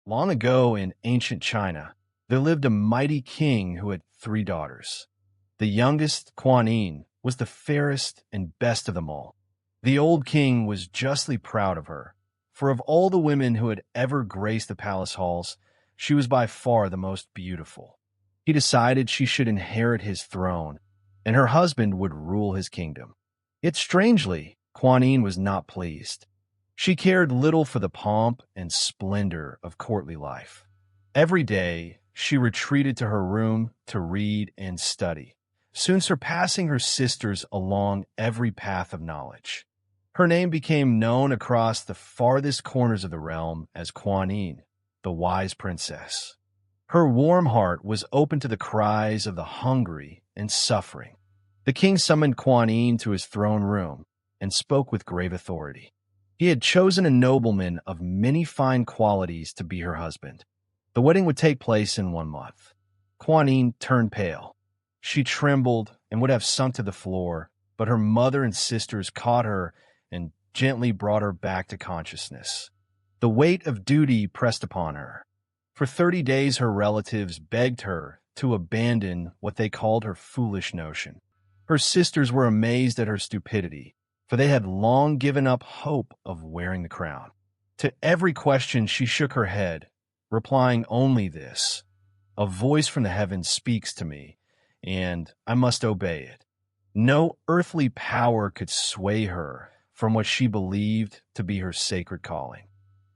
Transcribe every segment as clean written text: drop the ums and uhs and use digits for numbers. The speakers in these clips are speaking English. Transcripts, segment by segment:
Long ago in ancient China, there lived a mighty king who had 3 daughters. The youngest, Kwan-Yin, was the fairest and best of them all. The old king was justly proud of her, for of all the women who had ever graced the palace halls, she was by far the most beautiful. He decided she should inherit his throne, and her husband would rule his kingdom. Yet strangely, Kwan-Yin was not pleased. She cared little for the pomp and splendor of courtly life. Every day, she retreated to her room to read and study, soon surpassing her sisters along every path of knowledge. Her name became known across the farthest corners of the realm as Kwan-Yin, the wise princess. Her warm heart was open to the cries of the hungry and suffering. The king summoned Kwan-Yin to his throne room and spoke with grave authority. He had chosen a nobleman of many fine qualities to be her husband. The wedding would take place in 1 month. Kwan-Yin turned pale. She trembled and would have sunk to the floor, but her mother and sisters caught her and gently brought her back to consciousness. The weight of duty pressed upon her. For 30 days her relatives begged her to abandon what they called her foolish notion. Her sisters were amazed at her stupidity, for they had long given up hope of wearing the crown. To every question she shook her head, replying only this: "A voice from the heavens speaks to me, and I must obey it." No earthly power could sway her from what she believed to be her sacred calling.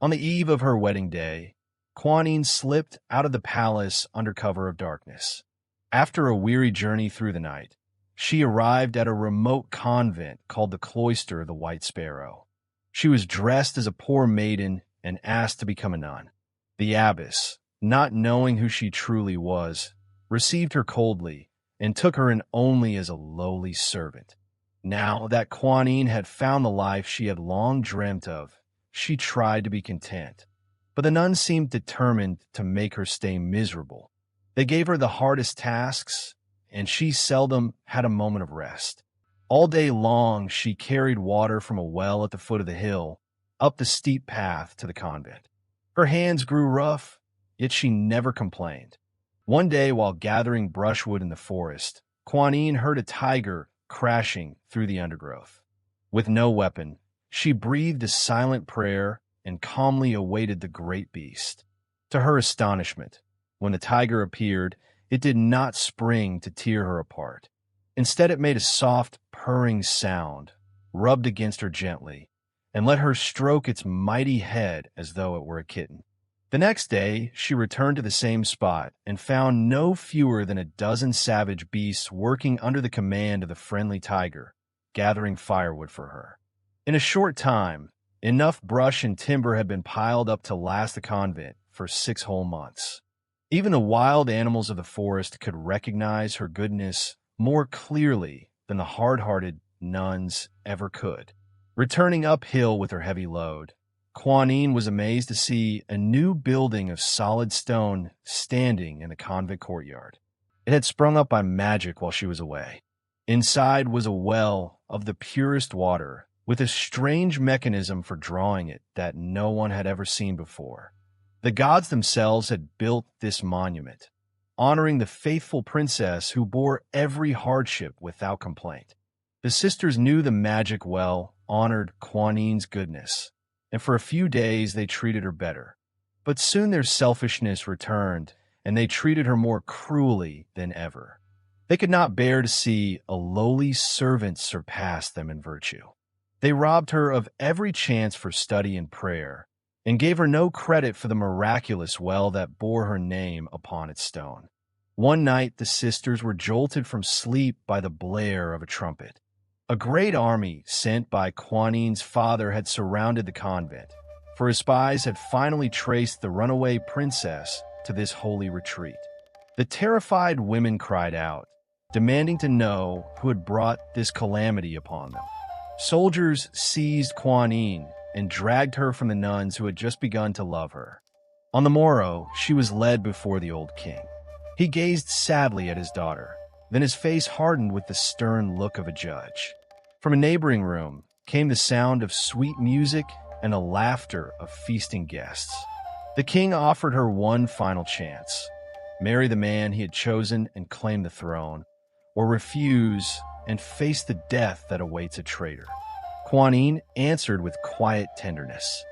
On the eve of her wedding day, Kwan-Yin slipped out of the palace under cover of darkness. After a weary journey through the night, she arrived at a remote convent called the Cloister of the White Sparrow. She was dressed as a poor maiden and asked to become a nun. The abbess, not knowing who she truly was, received her coldly and took her in only as a lowly servant. Now that Kwan-Yin had found the life she had long dreamt of, she tried to be content. But the nuns seemed determined to make her stay miserable. They gave her the hardest tasks, and she seldom had a moment of rest. All day long she carried water from a well at the foot of the hill, up the steep path to the convent. Her hands grew rough, yet she never complained. One day, while gathering brushwood in the forest, Kwan-Yin heard a tiger crashing through the undergrowth. With no weapon, she breathed a silent prayer and calmly awaited the great beast. To her astonishment, when the tiger appeared, it did not spring to tear her apart. Instead, it made a soft, purring sound, rubbed against her gently, and let her stroke its mighty head as though it were a kitten. The next day, she returned to the same spot and found no fewer than a dozen savage beasts working under the command of the friendly tiger, gathering firewood for her. In a short time, enough brush and timber had been piled up to last the convent for 6 whole months. Even the wild animals of the forest could recognize her goodness more clearly than the hard-hearted nuns ever could. Returning uphill with her heavy load, Kwan-Yin was amazed to see a new building of solid stone standing in the convent courtyard. It had sprung up by magic while she was away. Inside was a well of the purest water, with a strange mechanism for drawing it that no one had ever seen before. The gods themselves had built this monument, honoring the faithful princess who bore every hardship without complaint. The sisters knew the magic well honored Kwan-Yin's goodness, and for a few days they treated her better. But soon their selfishness returned, and they treated her more cruelly than ever. They could not bear to see a lowly servant surpass them in virtue. They robbed her of every chance for study and prayer, and gave her no credit for the miraculous well that bore her name upon its stone. One night the sisters were jolted from sleep by the blare of a trumpet. A great army sent by Kwan-Yin's father had surrounded the convent, for his spies had finally traced the runaway princess to this holy retreat. The terrified women cried out, demanding to know who had brought this calamity upon them. Soldiers seized Kwan-Yin and dragged her from the nuns who had just begun to love her. On the morrow, she was led before the old king. He gazed sadly at his daughter, then his face hardened with the stern look of a judge. From a neighboring room came the sound of sweet music and the laughter of feasting guests. The king offered her one final chance: marry the man he had chosen and claim the throne, or refuse and face the death that awaits a traitor. Kwan-Yin answered with quiet tenderness.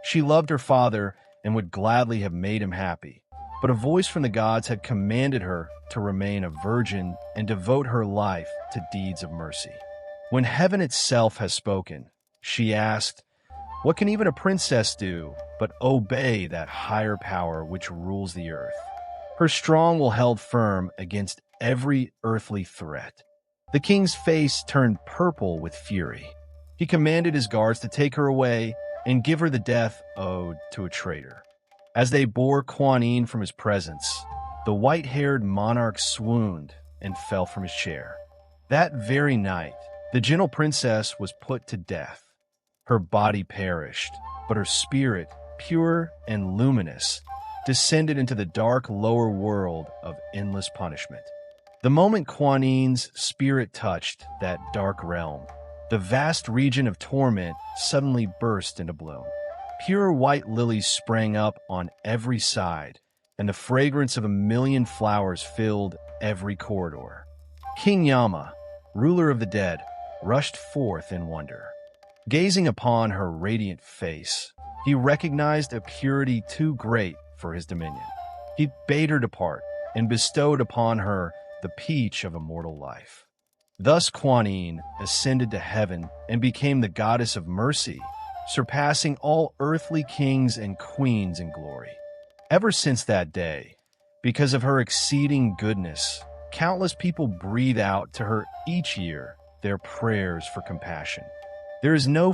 She loved her father and would gladly have made him happy, but a voice from the gods had commanded her to remain a virgin and devote her life to deeds of mercy. When heaven itself has spoken, she asked, what can even a princess do but obey that higher power which rules the earth? Her strong will held firm against every earthly threat. The king's face turned purple with fury. He commanded his guards to take her away and give her the death owed to a traitor. As they bore Kwan-Yin from his presence, the white-haired monarch swooned and fell from his chair. That very night, the gentle princess was put to death. Her body perished, but her spirit, pure and luminous, descended into the dark lower world of endless punishment. The moment Kwan-Yin's spirit touched that dark realm, the vast region of torment suddenly burst into bloom. Pure white lilies sprang up on every side, and the fragrance of a million flowers filled every corridor. King Yama, ruler of the dead, rushed forth in wonder. Gazing upon her radiant face, he recognized a purity too great for his dominion. He bade her depart and bestowed upon her the peach of immortal life. Thus Kwan-Yin ascended to heaven and became the goddess of mercy, surpassing all earthly kings and queens in glory. Ever since that day, because of her exceeding goodness, countless people breathe out to her each year their prayers for compassion. There is no